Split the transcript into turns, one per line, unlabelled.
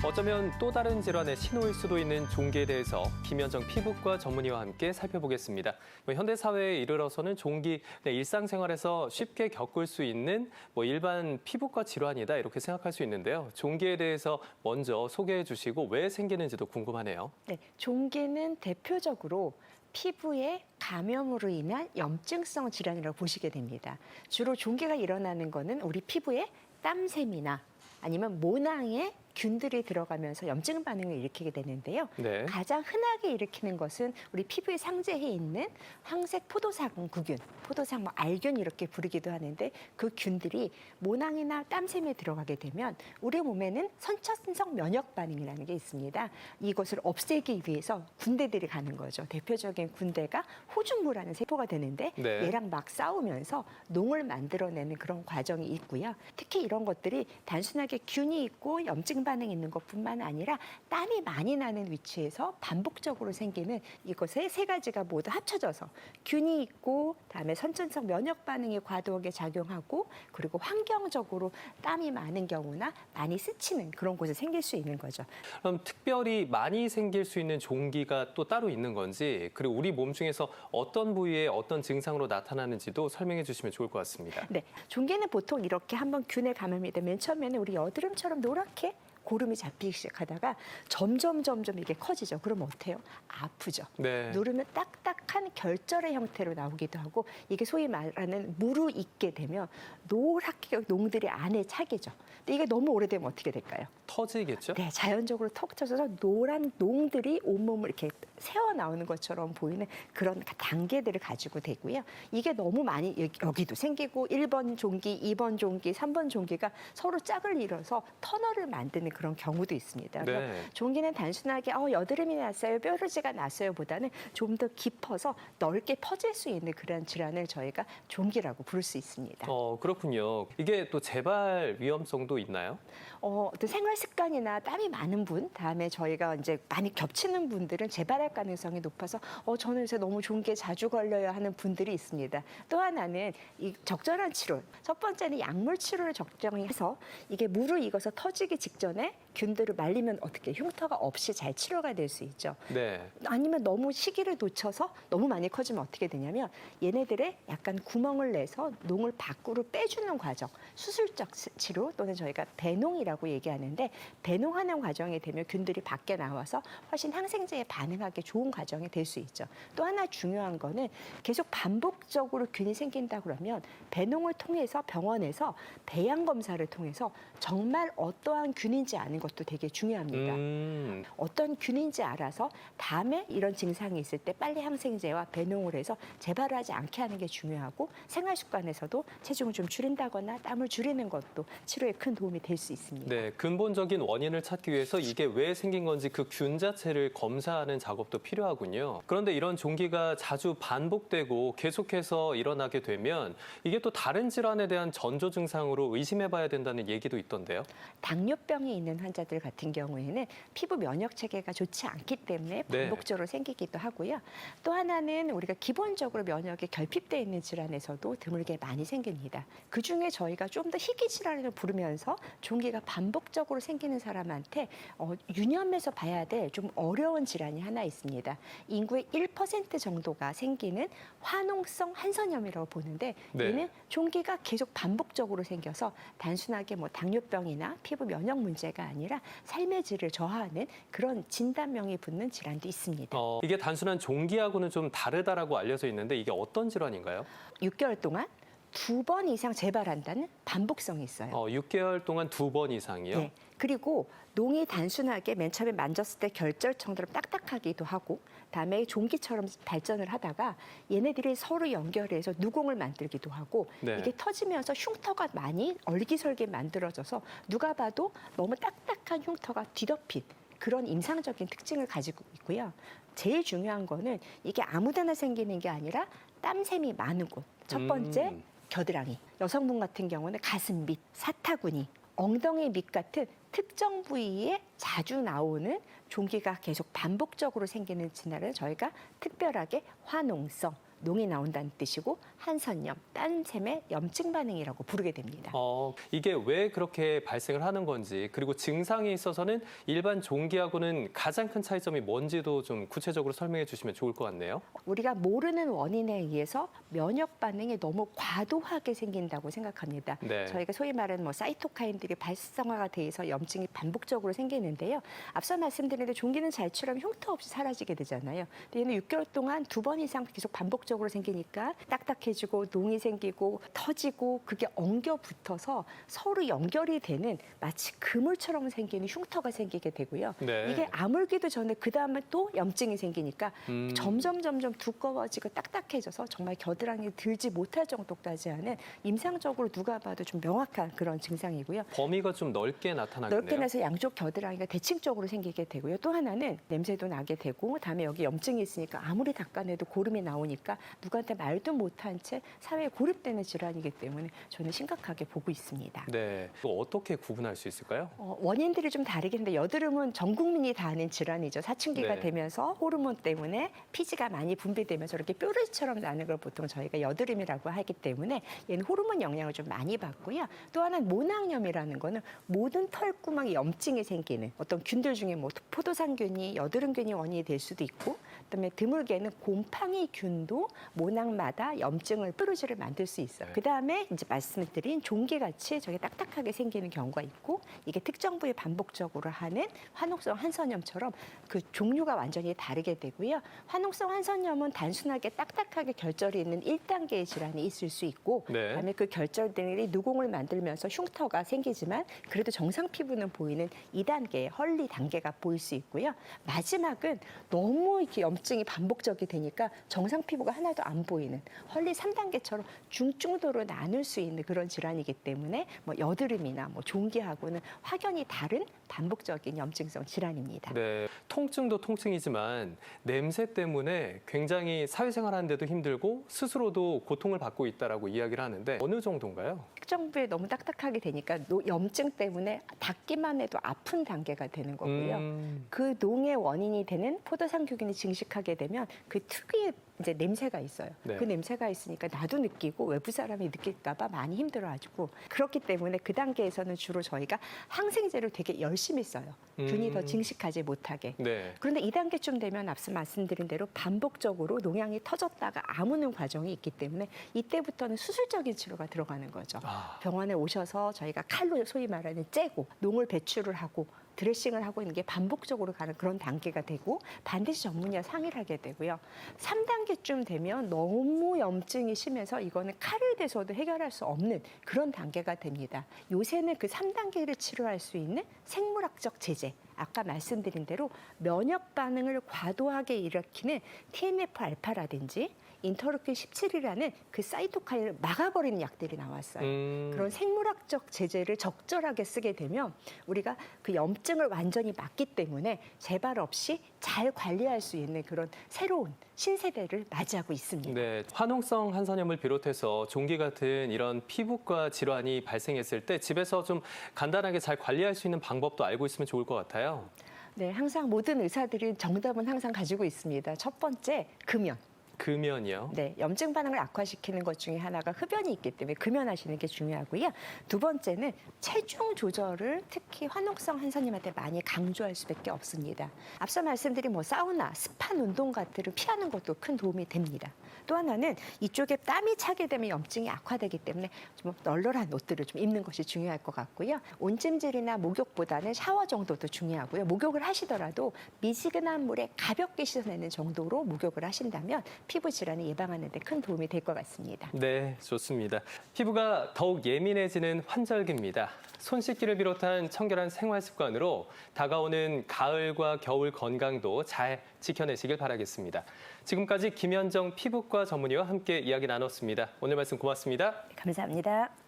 어쩌면 또 다른 질환의 신호일 수도 있는 종기에 대해서 김현정 피부과 전문의와 함께 살펴보겠습니다. 현대 사회에 이르러서는 종기 일상생활에서 쉽게 겪을 수 있는 일반 피부과 질환이다 이렇게 생각할 수 있는데요. 종기에 대해서 먼저 소개해 주시고 왜 생기는지도 궁금하네요.
네, 종기는 대표적으로 피부의 감염으로 인한 염증성 질환이라고 보시게 됩니다. 주로 종기가 일어나는 거는 우리 피부에 땀샘이나 아니면 모낭에 균들이 들어가면서 염증 반응을 일으키게 되는데요.
네.
가장 흔하게 일으키는 것은 우리 피부에 상재해 있는 황색 포도상구균, 포도상 알균 이렇게 부르기도 하는데 그 균들이 모낭이나 땀샘에 들어가게 되면 우리 몸에는 선천성 면역 반응이라는 게 있습니다. 이것을 없애기 위해서 군대들이 가는 거죠. 대표적인 군대가 호중무라는 세포가 되는데
네.
얘랑 막 싸우면서 농을 만들어내는 그런 과정이 있고요. 특히 이런 것들이 단순하게 균이 있고 염증 반응이 있는 것뿐만 아니라 땀이 많이 나는 위치에서 반복적으로 생기는 이것의 세 가지가 모두 합쳐져서 균이 있고 다음에 선천성 면역 반응이 과도하게 작용하고 그리고 환경적으로 땀이 많은 경우나 많이 스치는 그런 곳에 생길 수 있는 거죠.
그럼 특별히 많이 생길 수 있는 종기가 또 따로 있는 건지 그리고 우리 몸 중에서 어떤 부위에 어떤 증상으로 나타나는지도 설명해 주시면 좋을 것 같습니다.
네, 종기는 보통 이렇게 한번 균에 감염이 되면 맨 처음에는 우리 여드름처럼 노랗게 고름이 잡히기 시작하다가 점점 이게 커지죠. 그럼 어때요? 아프죠.
네.
누르면 딱딱한 결절의 형태로 나오기도 하고 이게 소위 말하는 무르익게 되면 노랗게 농들이 안에 차게죠. 근데 이게 너무 오래되면 어떻게 될까요?
터지겠죠?
네, 자연적으로 턱 쳐져서 노란 농들이 온몸을 이렇게 새어 나오는 것처럼 보이는 그런 단계들을 가지고 되고요. 이게 너무 많이 여기도 생기고 1번 종기, 2번 종기, 3번 종기가 서로 짝을 이뤄서 터널을 만드는 그런 경우도 있습니다. 그래서
네.
종기는 단순하게 여드름이 났어요, 뾰루지가 났어요 보다는 좀 더 깊어서 넓게 퍼질 수 있는 그런 질환을 저희가 종기라고 부를 수 있습니다.
그렇군요. 이게 또 재발 위험성도 있나요?
어떤 생활 습관이나 땀이 많은 분, 다음에 저희가 이제 많이 겹치는 분들은 재발할 가능성이 높아서 저는 요새 너무 종기에 자주 걸려요 하는 분들이 있습니다. 또 하나는 이 적절한 치료. 첫 번째는 약물 치료를 적정히 해서 이게 무르익어서 터지기 직전에 균들을 말리면 어떻게 흉터가 없이 잘 치료가 될 수 있죠.
네.
아니면 너무 시기를 놓쳐서 너무 많이 커지면 어떻게 되냐면 얘네들의 약간 구멍을 내서 농을 밖으로 빼주는 과정, 수술적 치료 또는 저희가 배농이라고 얘기하는데 배농하는 과정이 되면 균들이 밖에 나와서 훨씬 항생제에 반응하기 좋은 과정이 될 수 있죠. 또 하나 중요한 거는 계속 반복적으로 균이 생긴다 그러면 배농을 통해서 병원에서 배양 검사를 통해서 정말 어떠한 균인지 아는 것도 되게 중요합니다. 어떤 균인지 알아서 다음에 이런 증상이 있을 때 빨리 항생제와 배농을 해서 재발하지 않게 하는 게 중요하고 생활 습관에서도 체중을 좀 줄인다거나 땀을 줄이는 것도 치료에 큰 도움이 될 수 있습니다.
네, 근본적인 원인을 찾기 위해서 이게 왜 생긴 건지 그 균 자체를 검사하는 작업도 필요하군요. 그런데 이런 종기가 자주 반복되고 계속해서 일어나게 되면 이게 또 다른 질환에 대한 전조 증상으로 의심해봐야 된다는 얘기도 있던데요.
당뇨병이 있는 환자들 같은 경우에는 피부 면역 체계가 좋지 않기 때문에 반복적으로 생기기도 하고요. 또 하나는 우리가 기본적으로 면역이 결핍되어 있는 질환에서도 드물게 많이 생깁니다. 그중에 저희가 좀 더 희귀 질환을 부르면서 종기가 반복적으로 생기는 사람한테 유념해서 봐야 될 좀 어려운 질환이 하나 있습니다. 인구의 1% 정도가 생기는 화농성 한선염이라고 보는데 얘는 종기가 계속 반복적으로 생겨서 단순하게 당뇨병이나 피부 면역 문제가 아니라 삶의 질을 저하하는 그런 진단명이 붙는 질환도 있습니다.
이게 단순한 종기하고는 좀 다르다라고 알려져 있는데 이게 어떤 질환인가요?
6개월 동안 2번 이상 재발한다는 반복성이 있어요.
6개월 동안 2번 이상이요?
네. 그리고 농이 단순하게 맨 처음에 만졌을 때 결절처럼 딱딱하기도 하고 다음에 종기처럼 발전을 하다가 얘네들이 서로 연결해서 누공을 만들기도 하고 이게 터지면서 흉터가 많이 얼기설기 만들어져서 누가 봐도 너무 딱딱한 흉터가 뒤덮인 그런 임상적인 특징을 가지고 있고요. 제일 중요한 거는 이게 아무데나 생기는 게 아니라 땀샘이 많은 곳. 첫 번째, 겨드랑이. 여성분 같은 경우는 가슴 밑, 사타구니, 엉덩이 밑 같은 특정 부위에 자주 나오는 종기가 계속 반복적으로 생기는 질환을 저희가 특별하게 화농성, 농이 나온다는 뜻이고 한선염, 딴샘의 염증 반응이라고 부르게 됩니다.
이게 왜 그렇게 발생을 하는 건지 그리고 증상이 있어서는 일반 종기하고는 가장 큰 차이점이 뭔지도 좀 구체적으로 설명해 주시면 좋을 것 같네요.
우리가 모르는 원인에 의해서 면역 반응이 너무 과도하게 생긴다고 생각합니다.
네.
저희가 소위 말하는 사이토카인들이 활성화가 돼서 염증이 반복적으로 생기는데요. 앞서 말씀드린 대로 종기는 잘 치료하면 흉터 없이 사라지게 되잖아요. 근데 얘는 6개월 동안 2번 이상 계속 반복적으로 생기니까 딱딱해지고 농이 생기고 터지고 그게 엉겨 붙어서 서로 연결이 되는 마치 그물처럼 생기는 흉터가 생기게 되고요.
네.
이게 아물기도 전에 그 다음에 또 염증이 생기니까
음.
점점 두꺼워지고 딱딱해져서 정말 겨드랑이 들지 못할 정도까지 하는 임상적으로 누가 봐도 좀 명확한 그런 증상이고요.
범위가 좀 넓게 나타나겠네요.
넓게 나서 양쪽 겨드랑이가 대칭적으로 생기게 되고요. 또 하나는 냄새도 나게 되고 그다음에 여기 염증이 있으니까 아무리 닦아내도 고름이 나오니까 누구한테 말도 못한 채 사회에 고립되는 질환이기 때문에 저는 심각하게 보고 있습니다.
네. 또 어떻게 구분할 수 있을까요?
원인들이 좀 다르긴 한데 여드름은 전 국민이 다 아는 질환이죠. 사춘기가
네.
되면서 호르몬 때문에 피지가 많이 분비되면서 이렇게 뾰루지처럼 나는 걸 보통 저희가 여드름이라고 하기 때문에 얘는 호르몬 영향을 좀 많이 받고요. 또 하나는 모낭염이라는 거는 모든 털구멍에 염증이 생기는 어떤 균들 중에 포도상균이 여드름균이 원인이 될 수도 있고 그다음에 드물게는 곰팡이균도 모낭마다 염증을 뾰루지를 만들 수 있어요.
네.
그다음에 이제 말씀드린 종기같이 저게 딱딱하게 생기는 경우가 있고 이게 특정 부위에 반복적으로 하는 화농성 한선염처럼 그 종류가 완전히 다르게 되고요. 화농성 한선염은 단순하게 딱딱하게 결절이 있는 1단계의 질환이 있을 수 있고
네.
그다음에 그 결절들이 누공을 만들면서 흉터가 생기지만 그래도 정상 피부는 보이는 2단계의 헐리 단계가 보일 수 있고요. 마지막은 너무 이렇게 염증이 반복적이 되니까 정상 피부가 하나도 안 보이는 헐리 3단계처럼 중증도로 나눌 수 있는 그런 질환이기 때문에 여드름이나 종기하고는 확연히 다른 반복적인 염증성 질환입니다.
네, 통증도 통증이지만 냄새 때문에 굉장히 사회생활하는데도 힘들고 스스로도 고통을 받고 있다라고 이야기를 하는데 어느 정도인가요?
특정 부위에 너무 딱딱하게 되니까 염증 때문에 닿기만 해도 아픈 단계가 되는 거고요. 그 농의 원인이 되는 포도상균이 증식하게 되면 그 특유의 이제 냄새가 있어요.
네.
그 냄새가 있으니까 나도 느끼고 외부 사람이 느낄까 봐 많이 힘들어가지고 그렇기 때문에 그 단계에서는 주로 저희가 항생제를 되게 열심히 써요. 균이 더 증식하지 못하게.
네.
그런데 2단계쯤 되면 앞서 말씀드린 대로 반복적으로 농양이 터졌다가 아무는 과정이 있기 때문에 이때부터는 수술적인 치료가 들어가는 거죠. 병원에 오셔서 저희가 칼로 소위 말하는 째고 농을 배출을 하고 드레싱을 하고 있는 게 반복적으로 가는 그런 단계가 되고 반드시 전문의와 상의를 하게 되고요. 3단계쯤 되면 너무 염증이 심해서 이거는 칼을 대서도 해결할 수 없는 그런 단계가 됩니다. 요새는 그 3단계를 치료할 수 있는 생물학적 제재, 아까 말씀드린 대로 면역 반응을 과도하게 일으키는 TNF-알파라든지 인터루킨 17이라는 그 사이토카인을 막아버리는 약들이 나왔어요. 그런 생물학적 제재를 적절하게 쓰게 되면 우리가 그 염증을 완전히 막기 때문에 재발 없이 잘 관리할 수 있는 그런 새로운 신세대를 맞이하고 있습니다.
네, 화농성 한선염을 비롯해서 종기 같은 이런 피부과 질환이 발생했을 때 집에서 좀 간단하게 잘 관리할 수 있는 방법도 알고 있으면 좋을 것 같아요.
네, 항상 모든 의사들이 정답은 항상 가지고 있습니다. 첫 번째, 금연.
금연이요?
네, 염증 반응을 악화시키는 것 중에 하나가 흡연이 있기 때문에 금연하시는 게 중요하고요. 두 번째는 체중 조절을 특히 화농성 한선염한테 많이 강조할 수밖에 없습니다. 앞서 말씀드린 사우나, 스판 운동 같은 피하는 것도 큰 도움이 됩니다. 또 하나는 이쪽에 땀이 차게 되면 염증이 악화되기 때문에 좀 널널한 옷들을 좀 입는 것이 중요할 것 같고요. 온찜질이나 목욕보다는 샤워 정도도 중요하고요. 목욕을 하시더라도 미지근한 물에 가볍게 씻어내는 정도로 목욕을 하신다면 피부 질환을 예방하는 데 큰 도움이 될 것 같습니다.
네, 좋습니다. 피부가 더욱 예민해지는 환절기입니다. 손 씻기를 비롯한 청결한 생활 습관으로 다가오는 가을과 겨울 건강도 잘 지켜내시길 바라겠습니다. 지금까지 김현정 피부과 전문의와 함께 이야기 나눴습니다. 오늘 말씀 고맙습니다.
감사합니다.